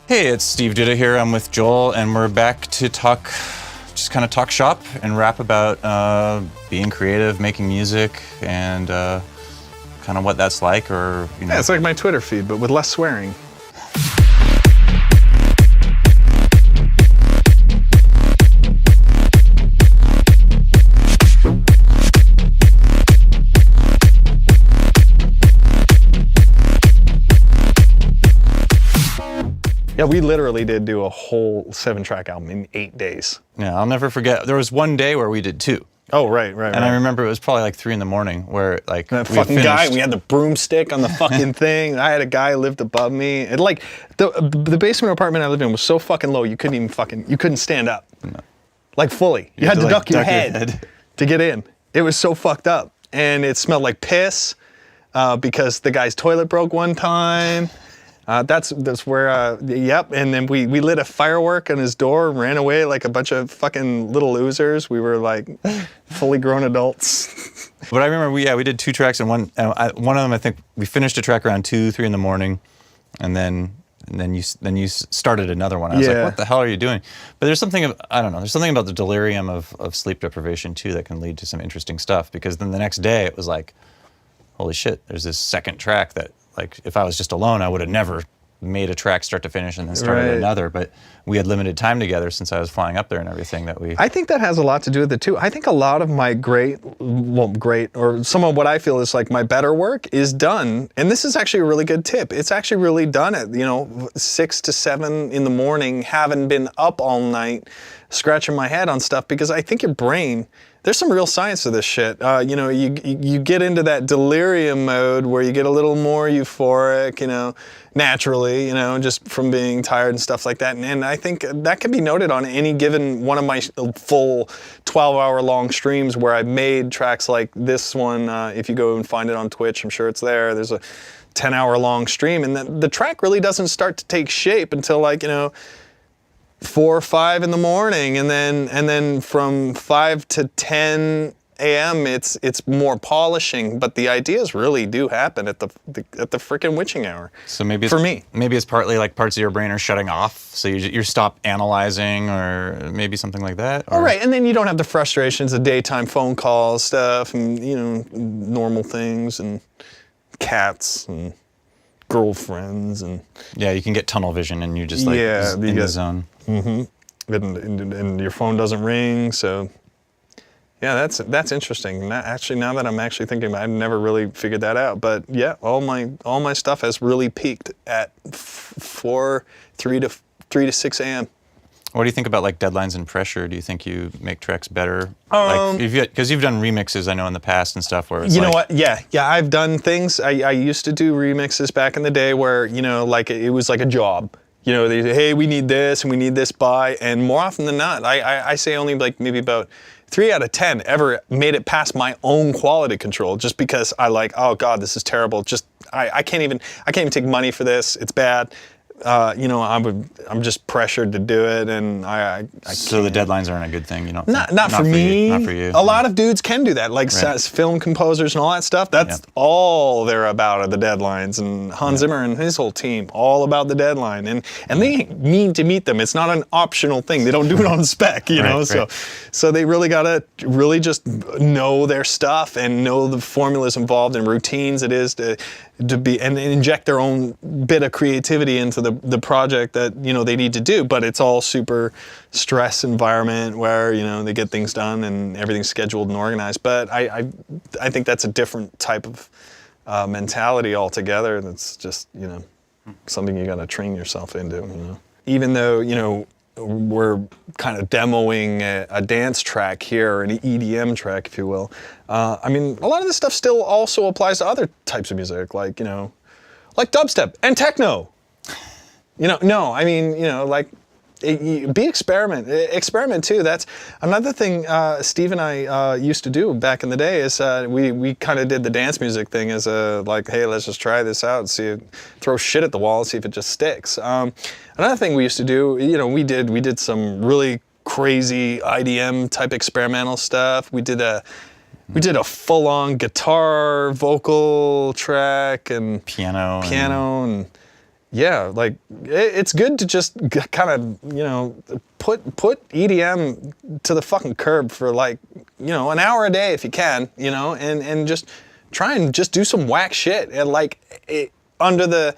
Hey, it's Steve Duda here. I'm with Joel, and we're back to talk shop and rap about being creative, making music, and kind of what that's like, or you know. Yeah, it's like my Twitter feed, but with less swearing. Yeah, we literally did do a whole 7-track album in 8 days. Yeah, I'll never forget. There was one day where we did 2. Oh, right. And I remember it was probably like 3 in the morning where like that fucking guy, we had the broomstick on the fucking thing. I had a guy who lived above me. And like the basement apartment I lived in was so fucking low you couldn't stand up. No. Like fully. You had to duck your head to get in. It was so fucked up. And it smelled like piss because the guy's toilet broke one time. That's where, yep, and then we lit a firework on his door and ran away like a bunch of fucking little losers. We were like fully grown adults. But I remember we did 2 tracks, and one of them, I think we finished a track around 2, 3 in the morning, and then you started another one. I was like, what the hell are you doing? But there's something there's something about the delirium of sleep deprivation too that can lead to some interesting stuff, because then the next day it was like, holy shit, there's this second track that, like, if I was just alone, I would have never made a track start to finish and then started another. But we had limited time together since I was flying up there and everything I think that has a lot to do with it too. I think a lot of my or some of what I feel is like my better work is done. And this is actually a really good tip. It's actually really done at, 6 to 7 in the morning, having been up all night, scratching my head on stuff, because I think your brain, there's some real science to this shit. You get into that delirium mode where you get a little more euphoric, naturally, just from being tired and stuff like that. And I think that can be noted on any given one of my full 12-hour long streams where I've made tracks like this one. If you go and find it on Twitch, I'm sure it's there. There's a 10-hour long stream, and the track really doesn't start to take shape until 4 or 5 in the morning, and then from 5 to 10 a.m. it's more polishing, but the ideas really do happen at the freaking witching hour. So maybe for me, maybe it's partly like parts of your brain are shutting off, so you stop analyzing, or maybe something like that. All right, and then you don't have the frustrations of daytime phone calls stuff, and normal things, and cats and girlfriends, and you can get tunnel vision and you're just like in the zone. Mm-hmm. And your phone doesn't ring, so yeah, that's interesting. Actually, now that I'm actually thinking about it, I've never really figured that out. But yeah, all my stuff has really peaked at 3 to 6 a.m. What do you think about like deadlines and pressure? Do you think you make tracks better? Because you've done remixes, I know, in the past and stuff where it's know what? Yeah, I've done things. I used to do remixes back in the day where like it was like a job. They say, hey, we need this and we need this by, and more often than not, I say only like maybe about 3 out of 10 ever made it past my own quality control, just because I like, oh God, this is terrible. Just I can't even take money for this. It's bad. I'm just pressured to do it, and I So the deadlines aren't a good thing, Not for me. Not for you. A lot of dudes can do that, like film composers and all that stuff. That's all they're about are the deadlines. And Hans Zimmer and his whole team, all about the deadline, and they need to meet them. It's not an optional thing. They don't do it on spec, So they really gotta just know their stuff and know the formulas involved and routines it is to be, and inject their own bit of creativity into the project that they need to do. But it's all super stress environment where they get things done and everything's scheduled and organized. But I think that's a different type of mentality altogether. That's just something you got to train yourself into. Even though we're kind of demoing a dance track here, an EDM track, if you will. A lot of this stuff still also applies to other types of music, like like dubstep and techno. Experiment too. That's another thing Steve and I used to do back in the day. Is we kind of did the dance music thing as hey, let's just try this out and throw shit at the wall and see if it just sticks. Another thing we used to do, we did some really crazy IDM type experimental stuff. We did a full-on guitar vocal track and piano and yeah, like it's good to just kind of, you know, put EDM to the fucking curb for like, you know, an hour a day if you can, you know, and just try and just do some whack shit and like under the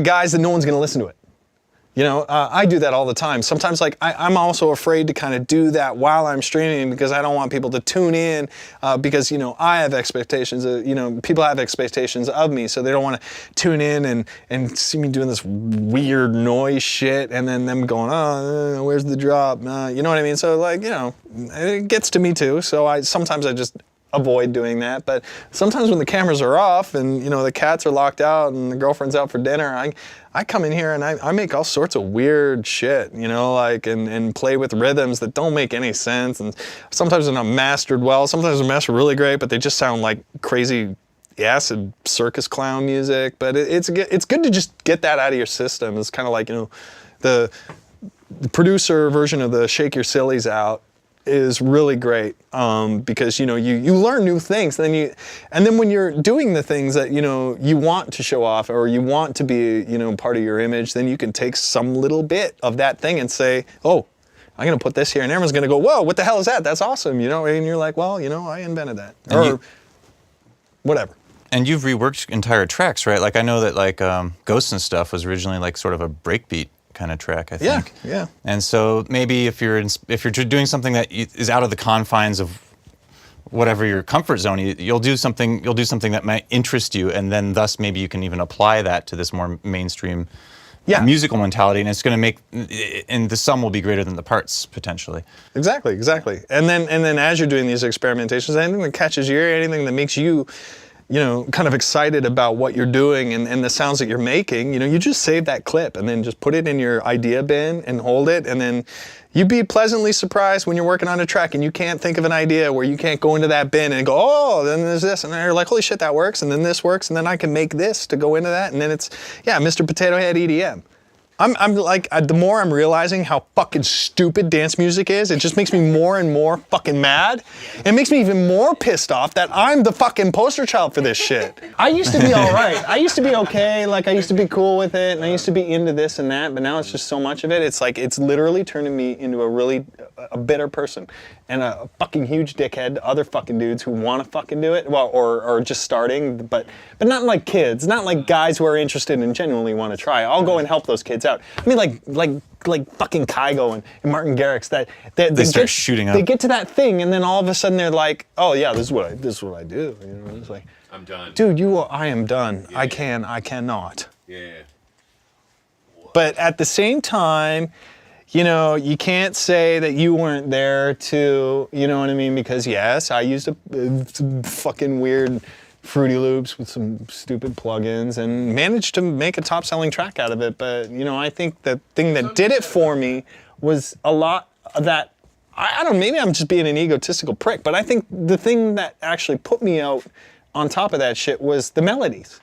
guise that no one's gonna listen to it. You know, I do that all the time. Sometimes, like, I'm also afraid to kind of do that while I'm streaming because I don't want people to tune in because, you know, I have expectations, you know, people have expectations of me, so they don't want to tune in and see me doing this weird noise shit and then them going, oh, where's the drop? You know what I mean? So, like, you know, it gets to me too, so sometimes I just avoid doing that. But sometimes when the cameras are off and, you know, the cats are locked out and the girlfriend's out for dinner, I come in here and I make all sorts of weird shit, you know, like, and play with rhythms that don't make any sense. And sometimes they're not mastered well, sometimes they're mastered really great, but they just sound like crazy acid circus clown music. But it's good to just get that out of your system. It's kind of like, you know, the producer version of the Shake Your Sillies out is really great because, you know, you learn new things, and then when you're doing the things that, you know, you want to show off or you want to be, you know, part of your image, then you can take some little bit of that thing and say, oh, I'm gonna put this here, and everyone's gonna go, whoa, what the hell is that? That's awesome, you know, and you're like, well, you know, I invented that, or whatever. And you've reworked entire tracks, right? Like, I know that, like, Ghosts and Stuff was originally like sort of a breakbeat kind of track, I think. Yeah. And so maybe if you're doing something that is out of the confines of whatever your comfort zone, you'll do something that might interest you, and then thus maybe you can even apply that to this more mainstream musical mentality, and it's going to make, and the sum will be greater than the parts potentially. Exactly. And then as you're doing these experimentations, anything that catches your ear, anything that makes you, you know, kind of excited about what you're doing and the sounds that you're making, you know, you just save that clip and then just put it in your idea bin and hold it, and then you'd be pleasantly surprised when you're working on a track and you can't think of an idea where you can't go into that bin and go, oh, then there's this, and then you're like, holy shit, that works, and then this works, and then I can make this to go into that, and then it's, yeah, Mr. Potato Head EDM. I'm like, the more I'm realizing how fucking stupid dance music is, it just makes me more and more fucking mad. It makes me even more pissed off that I'm the fucking poster child for this shit. I used to be all right. I used to be okay. Like, I used to be cool with it, and I used to be into this and that, but now it's just so much of it. It's like, it's literally turning me into a bitter person and a fucking huge dickhead to other fucking dudes who want to fucking do it, well, or just starting, but not like kids, not like guys who are interested and genuinely want to try. I'll go and help those kids out. I mean, like fucking Kygo and Martin Garrix, that they start shooting up. They get to that thing, and then all of a sudden they're like, oh yeah, this is what I do. You know, it's like, I'm done, dude. I am done. Yeah. I cannot. Yeah. But at the same time, you know, you can't say that you weren't there to, you know what I mean? Because yes, I used some fucking weird Fruity Loops with some stupid plugins and managed to make a top-selling track out of it. But, you know, I think the thing that did it for me was a lot of that, I don't know, maybe I'm just being an egotistical prick, but I think the thing that actually put me out on top of that shit was the melodies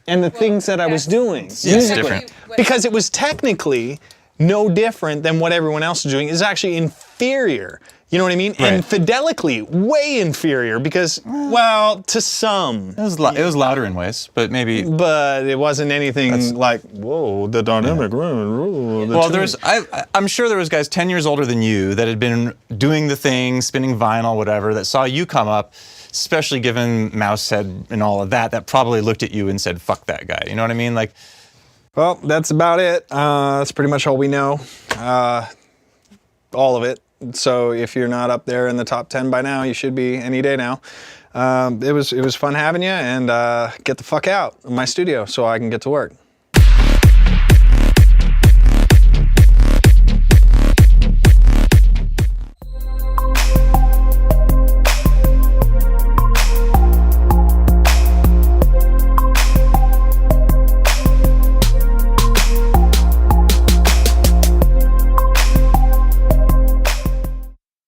and the things that I was doing. It's different. Because it was technically no different than what everyone else is doing. It's actually inferior. You know what I mean? Right. And fidelically, way inferior because, well, to some. It was louder in ways, but maybe. But it wasn't anything like, whoa, the dynamic. Yeah. Well, I'm sure there was guys 10 years older than you that had been doing the thing, spinning vinyl, whatever, that saw you come up, especially given Mouse Head and all of that, that probably looked at you and said, fuck that guy. You know what I mean? Like. Well, that's about it. That's pretty much all we know. All of it. So if you're not up there in the top 10 by now, you should be any day now. It was fun having you, and get the fuck out of my studio so I can get to work.